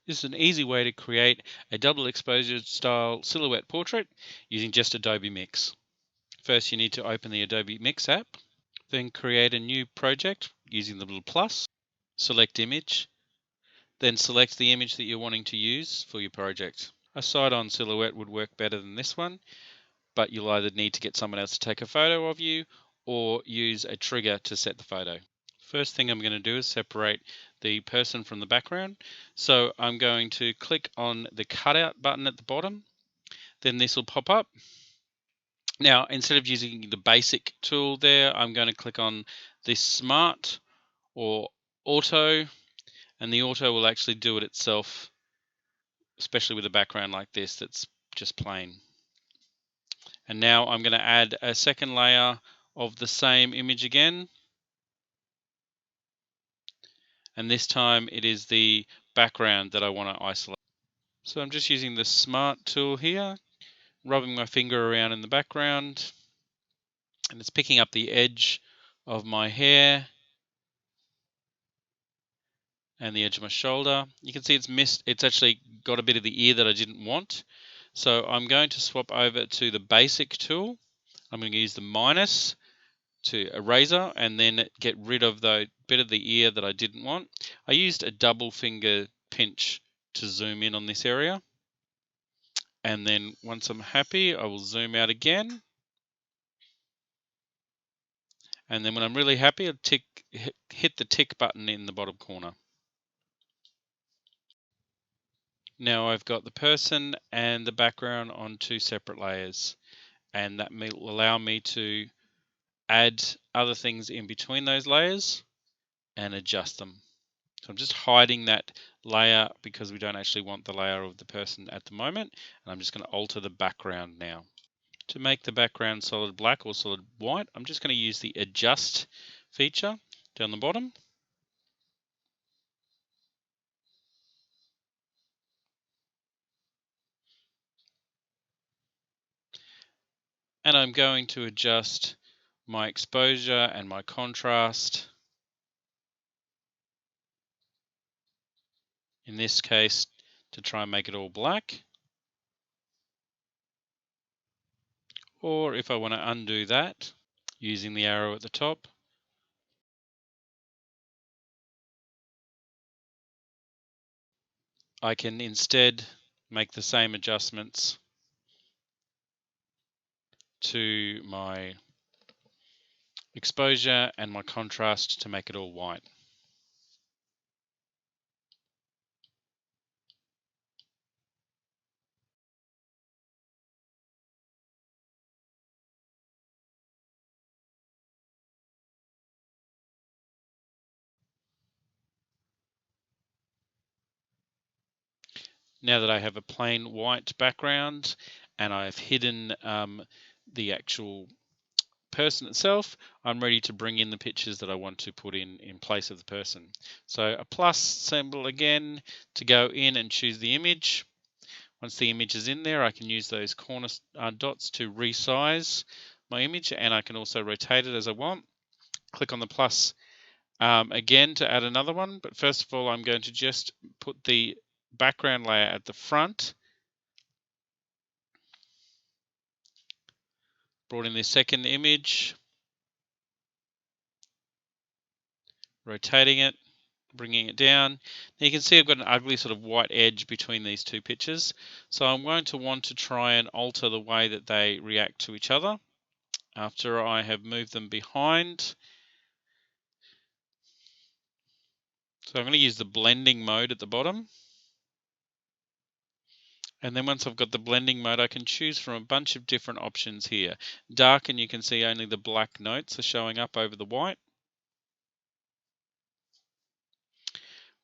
This is an easy way to create a double exposure style silhouette portrait using just Adobe Mix. First, you need to open the Adobe Mix app, then create a new project using the little plus, select image, then select the image that you're wanting to use for your project. A side-on silhouette would work better than this one, but you'll either need to get someone else to take a photo of you or use a trigger to set the photo. First thing I'm going to do is separate the person from the background. So I'm going to click on the cutout button at the bottom. Then this will pop up. Now, instead of using the basic tool there, I'm going to click on this smart or auto, and the auto will actually do it itself, especially with a background like this that's just plain. And now I'm going to add a second layer of the same image again. And this time it is the background that I want to isolate. So I'm just using the smart tool here, rubbing my finger around in the background, and it's picking up the edge of my hair and the edge of my shoulder. You can see it's actually got a bit of the ear that I didn't want. So I'm going to swap over to the basic tool. I'm going to use the minus to eraser and then get rid of the bit of the ear that I didn't want. I used a double finger pinch to zoom in on this area. And then once I'm happy, I will zoom out again. And then when I'm really happy, I'll hit the tick button in the bottom corner. Now I've got the person and the background on two separate layers, and that will allow me to add other things in between those layers and adjust them. So I'm just hiding that layer because we don't actually want the layer of the person at the moment, and I'm just going to alter the background now. To make the background solid black or solid white, I'm just going to use the adjust feature down the bottom. And I'm going to adjust my exposure and my contrast. In this case, to try and make it all black. Or if I want to undo that, using the arrow at the top, I can instead make the same adjustments to my exposure and my contrast to make it all white. Now that I have a plain white background and I've hidden the actual person itself, I'm ready to bring in the pictures that I want to put in place of the person. So a plus symbol again to go in and choose the image. Once the image is in there, I can use those corner dots to resize my image, and I can also rotate it as I want. Click on the plus again to add another one, but first of all I'm going to just put the background layer at the front. Brought in this second image, rotating it, bringing it down. Now you can see I've got an ugly sort of white edge between these two pictures. So I'm going to want to try and alter the way that they react to each other after I have moved them behind. So I'm going to use the blending mode at the bottom. And then once I've got the blending mode, I can choose from a bunch of different options here. Darken, you can see only the black notes are showing up over the white.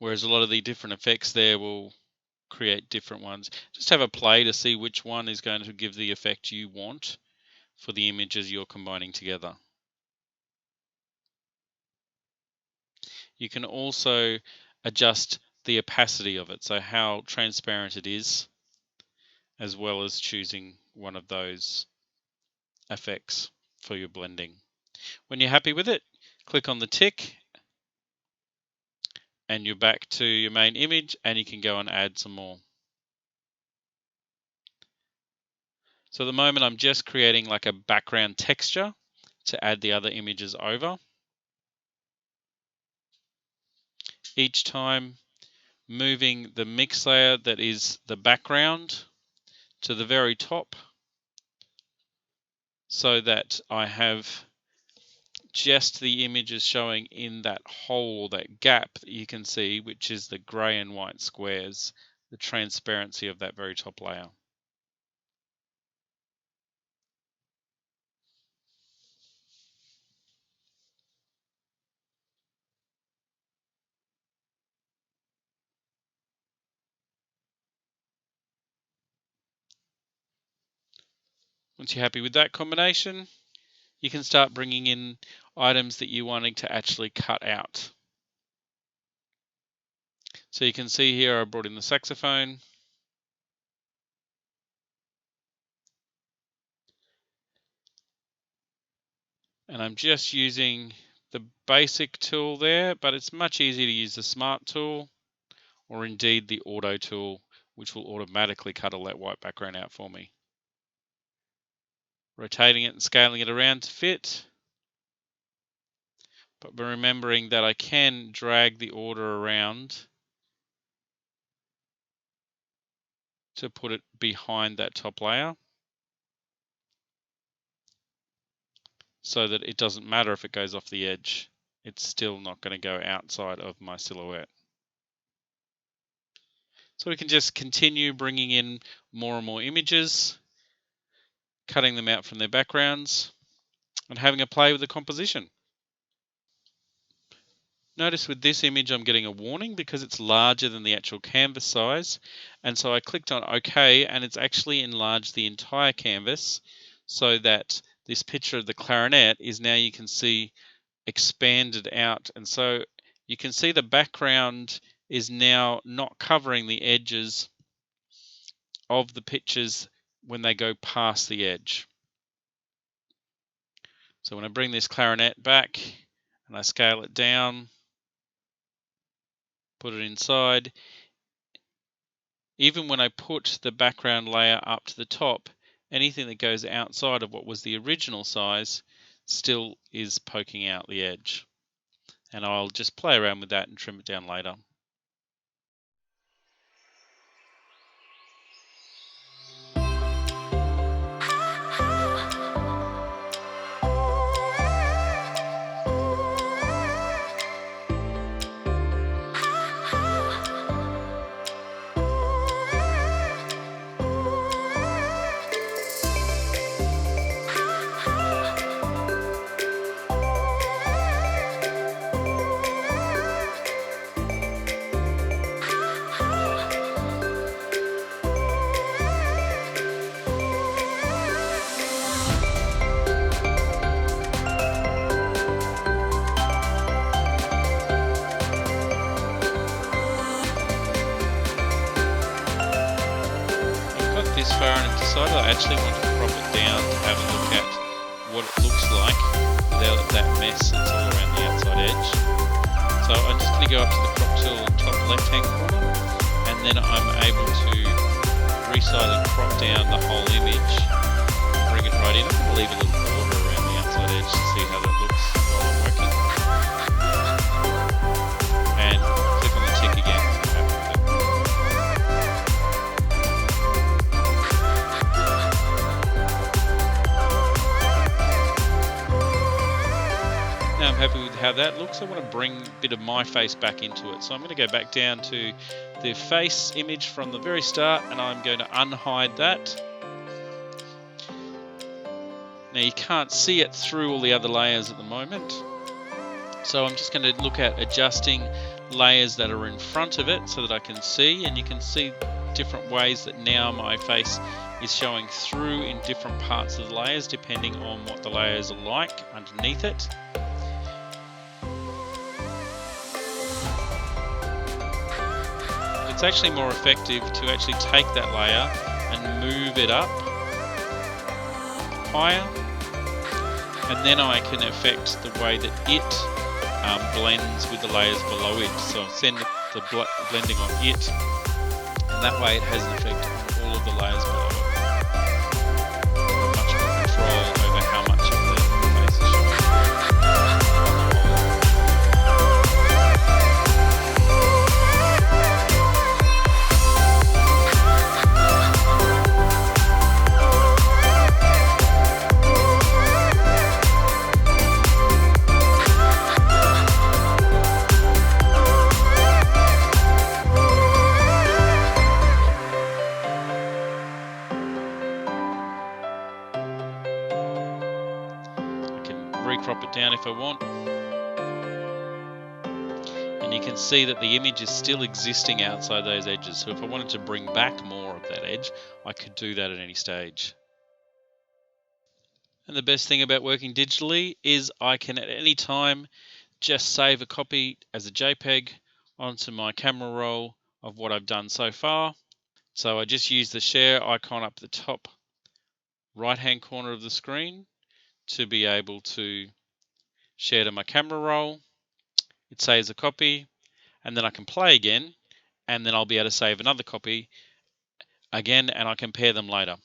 Whereas a lot of the different effects there will create different ones. Just have a play to see which one is going to give the effect you want for the images you're combining together. You can also adjust the opacity of it, so how transparent it is, as well as choosing one of those effects for your blending. When you're happy with it, click on the tick and you're back to your main image, and you can go and add some more. So at the moment I'm just creating like a background texture to add the other images over. Each time moving the mix layer that is the background to the very top so that I have just the images showing in that hole or that gap that you can see, which is the grey and white squares, the transparency of that very top layer. Once you're happy with that combination, you can start bringing in items that you're wanting to actually cut out. So you can see here I brought in the saxophone. And I'm just using the basic tool there, but it's much easier to use the smart tool or indeed the auto tool, which will automatically cut all that white background out for me. Rotating it and scaling it around to fit. But remembering that I can drag the order around to put it behind that top layer so that it doesn't matter if it goes off the edge. It's still not going to go outside of my silhouette. So we can just continue bringing in more and more images, cutting them out from their backgrounds, and having a play with the composition. Notice with this image I'm getting a warning because it's larger than the actual canvas size, and so I clicked on OK and it's actually enlarged the entire canvas so that this picture of the clarinet is now, you can see, expanded out, and so you can see the background is now not covering the edges of the pictures when they go past the edge. So when I bring this clarinet back and I scale it down, put it inside, even when I put the background layer up to the top, anything that goes outside of what was the original size still is poking out the edge. And I'll just play around with that and trim it down later. This far and I've decided I actually want to crop it down to have a look at what it looks like without that mess that's all around the outside edge. So I'm just going to go up to the crop tool on top left hand corner, and then I'm able to resize and crop down the whole image, bring it right in. I'm going to leave a little border around the outside edge to see how that looks while I'm working. And click on the tick again. Now I'm happy with how that looks. I want to bring a bit of my face back into it. So I'm going to go back down to the face image from the very start, and I'm going to unhide that. Now you can't see it through all the other layers at the moment. So I'm just going to look at adjusting layers that are in front of it so that I can see, and you can see different ways that now my face is showing through in different parts of the layers depending on what the layers are like underneath it. It's actually more effective to actually take that layer and move it up higher, and then I can affect the way that it blends with the layers below it. So I'll send the blending on it, and that way it has an effect on all of the layers below it. Much more control over how much of the face is showing. Recrop it down if I want, and you can see that the image is still existing outside those edges. So if I wanted to bring back more of that edge, I could do that at any stage. And the best thing about working digitally is I can at any time just save a copy as a JPEG onto my camera roll of what I've done so far. So I just use the share icon up the top right hand corner of the screen to be able to share to my camera roll. It saves a copy, and then I can play again, and then I'll be able to save another copy again, and I compare them later.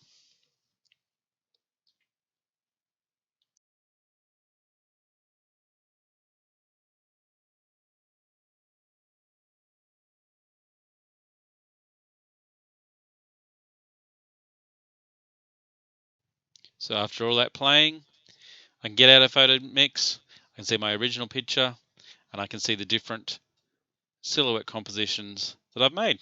So after all that playing, I can get out of Photo Mix, I can see my original picture, and I can see the different silhouette compositions that I've made.